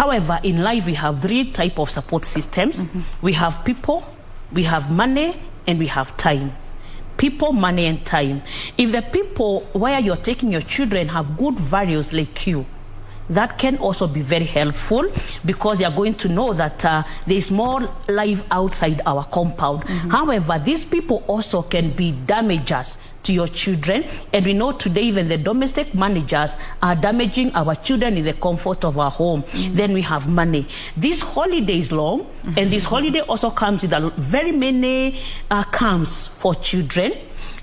However, in life, we have three types of support systems. We have people, we have money, and we have time. People, money, and time. If the people where you're taking your children have good values like you, that can also be very helpful, because they are going to know that there is more life outside our compound. However, these people also can be damagers to your children, and we know today even the domestic managers are damaging our children in the comfort of our home. Then we have money. This holiday is long, and this holiday also comes with very many camps for children.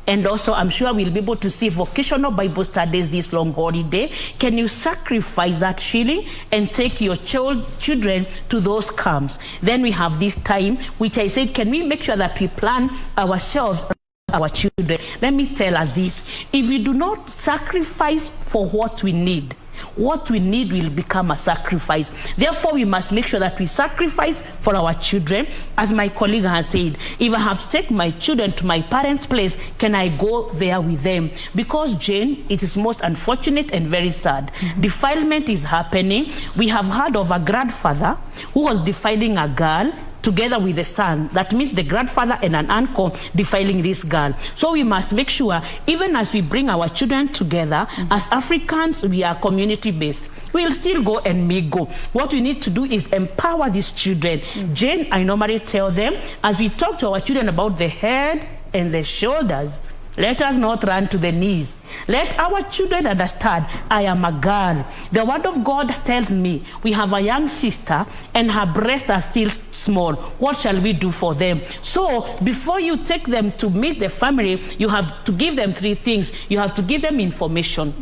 And also, I'm sure we'll be able to see vocational Bible studies this long holiday. Can you sacrifice that shilling and take your children to those camps? Then we have this time, which I said, can we make sure that we plan ourselves, our children? Let me tell us this. If we do not sacrifice for what we need will become a sacrifice. Therefore, we must make sure that we sacrifice for our children. As my colleague has said, if I have to take my children to my parents' place, can I go there with them? Because, Jane, it is most unfortunate and very sad. Defilement is happening. We have heard of a grandfather who was defiling a girl together with the son. That means the grandfather and an uncle defiling this girl. So we must make sure, even as we bring our children together, as Africans, we are community-based. We'll still go and mingle. What we need to do is empower these children. Jane, I normally tell them, as we talk to our children about the head and the shoulders, let us not run to the knees. Let our children understand, I am a girl. The word of God tells me we have a young sister and her breasts are still small. What shall we do for them? So before you take them to meet the family, you have to give them three things. You have to give them information.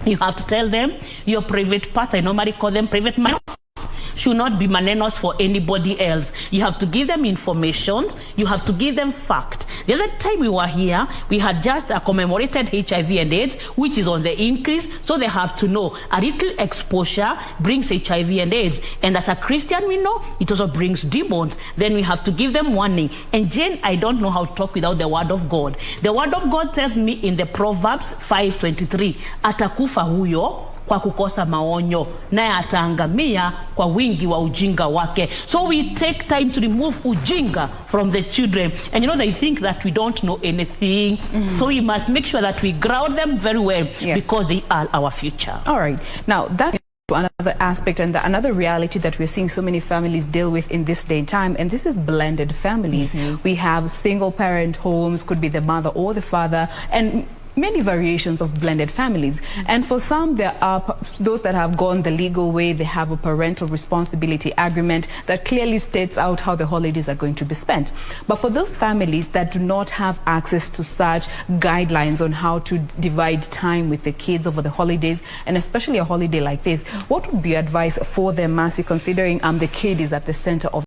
You have to tell them your private part. I normally call them private matters. Should not be manenos for anybody else. You have to give them information. You have to give them fact. The other time we were here, we had just commemorated HIV and AIDS, which is on the increase. So they have to know a little exposure brings HIV and AIDS. And as a Christian, we know it also brings demons. Then we have to give them warning. And Jane, I don't know how to talk without the word of God. The word of God tells me in the Proverbs 5:23, atakufa huyo kwa kukosa maonyo, naye ataangamia kwa wingi wa ujinga wake. So we take time to remove ujinga from the children. And you know, they think that we don't know anything. So we must make sure that we ground them very well, because they are our future. All right. Now, that another aspect and another reality that we're seeing so many families deal with in this day and time, and this is blended families. We have single parent homes, could be the mother or the father, and many variations of blended families. And for some, there are those that have gone the legal way. They have a parental responsibility agreement that clearly states out how the holidays are going to be spent. But for those families that do not have access to such guidelines on how to divide time with the kids over the holidays, and especially a holiday like this, what would be advice for them, Mercy, considering the kid is at the center of